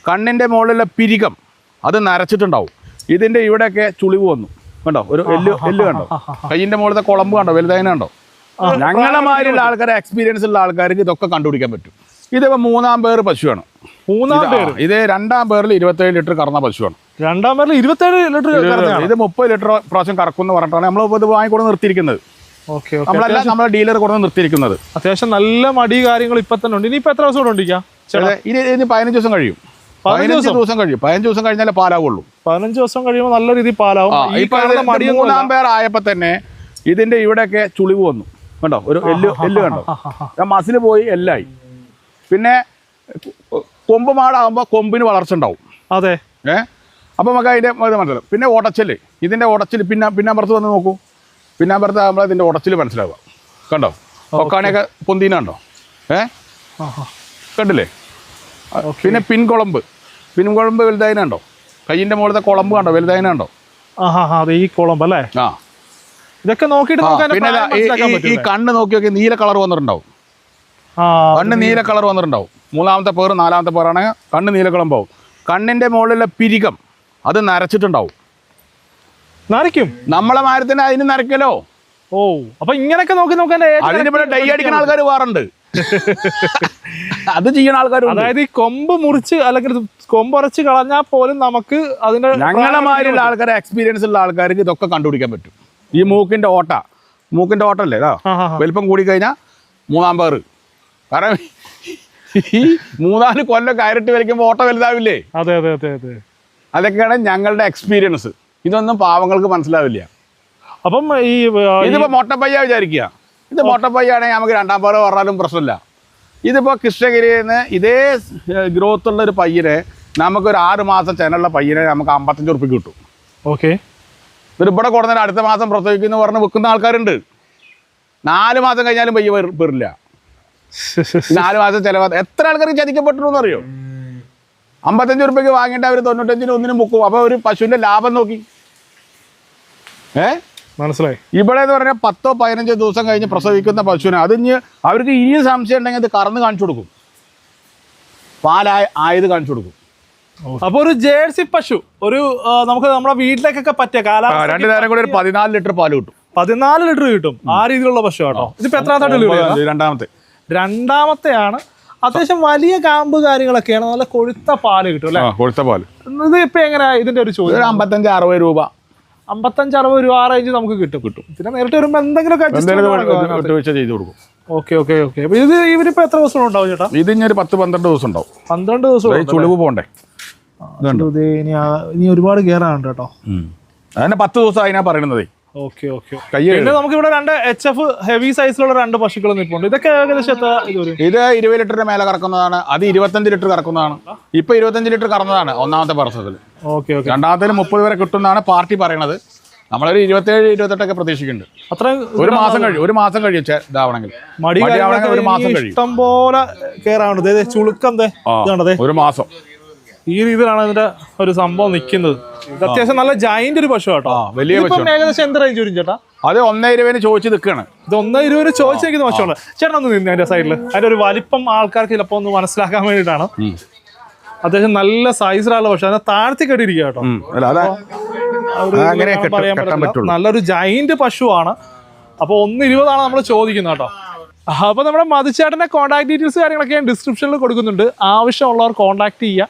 കണ്ണിൻ്റെ മുകളിലെ പിരികം അത് നരച്ചിട്ടുണ്ടാവും. ഇതിൻ്റെ ഇവിടെയൊക്കെ ചുളിവ് വന്നു കണ്ടോ, ഒരു എല്ല് കണ്ടോ, കയ്യിൻ്റെ മുകളിലത്തെ കുളമ്പ് കണ്ടോ, വലുതായതിനെ കണ്ടോ. ഞങ്ങളെ മാതിരിയുള്ള ആൾക്കാരെ, എക്സ്പീരിയൻസ് ഉള്ള ആൾക്കാർക്ക് ഇതൊക്കെ കണ്ടുപിടിക്കാൻ പറ്റും. ഇതിപ്പോൾ 3-ാം പേർ പശുവാണ്. ഇത് 2-ാം പേരിൽ 27 ലിറ്റർ കറന്ന പശുവാണ്. 2-ാം പേരിൽ 27 ലിറ്റർ. ഇത് 30 ലിറ്റർ പ്രാവശ്യം കറക്കും പറഞ്ഞിട്ടാണ് നമ്മൾ ഇത് വാങ്ങിക്കൊണ്ട് നിർത്തിയിരിക്കുന്നത്. നമ്മളെല്ലാം നമ്മളെ ഡീലർ കൊണ്ട് നിർത്തിയിരിക്കുന്നത്. അത്യാവശ്യം നല്ല മടി കാര്യങ്ങൾ ഇപ്പൊ തന്നെ ഉണ്ട്. ഇനിയിപ്പോ എത്ര ദിവസം കൊണ്ടിരിക്കാം? ഇനി 15 ദിവസം കഴിയും. 15 ദിവസം കഴിയും. 15 ദിവസം കഴിഞ്ഞാലേ പാലാവുള്ളൂ. 15 ദിവസം കഴിയുമ്പോൾ നല്ല രീതിയിൽ പാലാവും. 3-ാം പേർ ആയപ്പോ തന്നെ ഇതിന്റെ ഇവിടെയൊക്കെ ചുളിവ് വന്നു കണ്ടോ, ഒരു എല്ല് കണ്ടോ, മസിൽ പോയി എല്ലായി. പിന്നെ കൊമ്പ് മാടാകുമ്പോൾ കൊമ്പിന് വളർച്ച ഉണ്ടാവും. അതെ. അപ്പൊ നമുക്ക് അതിന്റെ മനസ്സിലാവും. പിന്നെ ഉടച്ചല്, ഇതിന്റെ ഉടച്ചില് പിന്നാമ്പുറത്ത് വന്ന് നോക്കൂ. പിന്നാമ്പുറത്ത് ആകുമ്പോൾ ഇതിന്റെ ഉടച്ചില് മനസ്സിലാവുക കണ്ടോ, പൊക്കാനെയൊക്കെ പൊന്തീന കണ്ടോ, കണ്ടില്ലേ. പിന്നെ പിൻകുളമ്പ് വലുതായതിനെ കണ്ടോ, കയ്യിന്റെ മുകളിലത്തെ കുളമ്പ് കണ്ടോ, വലുതായതിനെ കണ്ടോ. ഈ കുളമ്പ് അല്ലേ. ഇതൊക്കെ നോക്കിയിട്ട് പിന്നെ ഈ കണ്ണ് നോക്കി നീല കളർ വന്നിട്ടുണ്ടാവും. കണ്ണ് നീല കളർ വന്നിട്ടുണ്ടാവും. 3-ാമത്തെ പേർ 4-ാമത്തെ പേരാണ് കണ്ണ് നീലക്കുളമ്പാവും. കണ്ണിന്റെ മുകളിലെ പിരികം അത് നരച്ചിട്ടുണ്ടാവും. നരയ്ക്കും നമ്മളെ മാരത്തിന് അതിന് നരക്കലോ. അപ്പൊ ഇങ്ങനെയൊക്കെ നോക്കി നോക്കാൻ അതിനിവിടെ ഡൈ അടിക്കുന്ന ആൾക്കാർ വേറുണ്ട്. അത് ചെയ്യുന്ന ആൾക്കാർ. അതായത് ഈ കൊമ്പ് മുറിച്ച് അല്ലെങ്കിൽ കൊമ്പ് ഉറച്ച് കളഞ്ഞാൽ പോലും നമുക്ക് അതിന്റെ ഞങ്ങളെ മാതിരിയുള്ള ആൾക്കാരെ, എക്സ്പീരിയൻസ് ഉള്ള ആൾക്കാർക്ക് ഇതൊക്കെ കണ്ടുപിടിക്കാൻ പറ്റും. ഈ മൂക്കിന്റെ ഓട്ടല്ലേ വലിപ്പം കൂടി കഴിഞ്ഞാൽ 3-ാം പേർ. കാരണം ഈ 3-4 കൊല്ലം കയറിട്ട് വലിക്കുമ്പോൾ ഓട്ട വലുതാവില്ലേ. അതെ അതെ അതെ അതെ. അതൊക്കെയാണ് ഞങ്ങളുടെ എക്സ്പീരിയൻസ്. ഇതൊന്നും പാവങ്ങൾക്ക് മനസ്സിലാവില്ല. അപ്പം ഇതിപ്പോ മൊട്ടപ്പയ്യ വിചാരിക്കുക. ഇത് മൊട്ടപ്പയ്യാണെങ്കിൽ നമുക്ക് 2-ാം പേർ പറഞ്ഞാലും പ്രശ്നമില്ല. ഇതിപ്പോ കൃഷ്ണഗിരിയിൽ നിന്ന് ഇതേ ഗ്രോത്ത് ഉള്ള ഒരു പയ്യനെ നമുക്കൊരു 6 മാസം ചെനുള്ള പയ്യനെ നമുക്ക് 55 ഉറുപ്പിക കിട്ടും. ഓക്കെ. ഇത് ഇവിടെ കൊടുത്താൽ അടുത്ത മാസം പ്രസവിക്കുന്നു പറഞ്ഞ് വെക്കുന്ന ആൾക്കാരുണ്ട്. 4 മാസം കഴിഞ്ഞാലും പയ്യ പേരില്ല. 4 മാസം ചിലവാ. എത്ര ആൾക്കാർക്ക് ചതിക്കപ്പെട്ടു അറിയോ? 55 ഉറുപ്പിക്ക് വാങ്ങിയിട്ട് അവർ 95-ന് 1-നും മുക്കും. അപ്പൊ ഒരു പശുവിന്റെ ലാഭം നോക്കി. മനസ്സിലായി. ഇവിടെ എന്ന് പറഞ്ഞാൽ 10-15 ദിവസം കഴിഞ്ഞ് പ്രസവിക്കുന്ന പശുവിനെ അവർക്ക് ഇനിയും സംശയം ഉണ്ടെങ്കിൽ അത് കറന്ന് കാണിച്ചു കൊടുക്കും, പാലായത് കാണിച്ചു കൊടുക്കും. അപ്പൊ ഒരു ജേഴ്സി പശു നമുക്ക് നമ്മുടെ വീട്ടിലേക്കൊക്കെ പറ്റിയ കാലാവസ്ഥ 2 നേരം കൂടി ഒരു 14 ലിറ്റർ പാല് കിട്ടും. 14 ലിറ്റർ കിട്ടും. ആ രീതിയിലുള്ള പശു കേട്ടോ. ഇതിപ്പോ എത്രാമത്തെ? രണ്ടാമത്തെയാണ്. അത്യാവശ്യം വലിയ കാമ്പ് കാര്യങ്ങളൊക്കെയാണ്. നല്ല കൊഴുത്ത പാല് കിട്ടും അല്ലെ? കൊഴുത്ത പാല്. ഇത് ഇപ്പൊ എങ്ങനെയാ ഇതിന്റെ ഒരു ചോദ്യം? 55-60 രൂപ. 55-60 രൂപ ആ റേഞ്ച് നമുക്ക് കിട്ടും. പിന്നെ നേരിട്ട് വരുമ്പോ എന്തെങ്കിലുമൊക്കെ ചെയ്ത് കൊടുക്കും. Okay okay okay. അപ്പൊ ഇവരിപ്പോ എത്ര ദിവസം ഉണ്ടാവും ചേട്ടാ? ഇത് ഇനി ഒരു 10-12 ദിവസം ഉണ്ടാവും. 12 ദിവസം ചുളിവ് പോണ്ടേ. ഇനി ഒരുപാട് കേറാനുണ്ട് കേട്ടോ. അതിനെ 10 ദിവസം അതിനാ പറയുന്നത്. Okay okay. പിന്നെ നമുക്ക് ഇവിടെ 2 HF ഹെവി സൈസിലുള്ള 2 പശുക്കൾ നിൽപ്പുണ്ട്. ഇതൊക്കെ ഏകദേശം ഇത് 20 ലിറ്ററിന് മേലെ കറക്കുന്നതാണ്. അത് 25 ലിറ്റർ കറക്കുന്നതാണ്. ഇപ്പൊ 25 ലിറ്റർ കറന്നതാണ് 1-ാമത്തെ വർഷത്തിൽ. Okay okay. 2-ാമത്തിൽ 30 വരെ കിട്ടുന്നതാണ് പാർട്ടി പറയണത്. നമ്മളൊരു 27-28 പ്രതീക്ഷിക്കുന്നുണ്ട്. ഒരു മാസം കഴിയും ഇതാവണമെങ്കിൽ. ഒരു മാസം കഴിയും. ഇഷ്ടം പോലെ കേറാനുണ്ട്. ചുളുക്കം ഒരു മാസം. ഈ രീതിയിലാണ് ഇതിന്റെ ഒരു സംഭവം നിൽക്കുന്നത്. ഇത് അത്യാവശ്യം നല്ല ജൈന്റ് ഒരു പശു കേട്ടോ. വലിയ ഏകദേശം എന്ത് റേഞ്ച് വരും ചേട്ടാ? അത് 1.20 ചോദിച്ചു നിൽക്കുകയാണ്. ഇത് 1.20 ചോദിച്ചു നിൽക്കുന്ന പശുണ്ട്. ചേട്ടൻ ഒന്ന് നിന്ന് അതിന്റെ സൈഡിൽ. അതിന്റെ ഒരു വലിപ്പം ആൾക്കാർക്ക് ചിലപ്പോ ഒന്ന് മനസ്സിലാക്കാൻ വേണ്ടിയിട്ടാണ്. അത്യാവശ്യം നല്ല സൈസിലുള്ള പശു. അതിനെ താഴ്ത്തി കെട്ടിയിരിക്കുക കേട്ടോ. നല്ലൊരു ജൈന്റ് പശുവാണ്. അപ്പൊ 1.20 നമ്മൾ ചോദിക്കുന്നത് കേട്ടോ. അപ്പൊ നമ്മുടെ മധുചേട്ടന്റെ കോൺടാക്ട് ഡീറ്റെയിൽസ് കാര്യങ്ങളൊക്കെ ഡിസ്ക്രിപ്ഷനിൽ കൊടുക്കുന്നുണ്ട്. ആവശ്യമുള്ളവർ കോൺടാക്ട് ചെയ്യുക.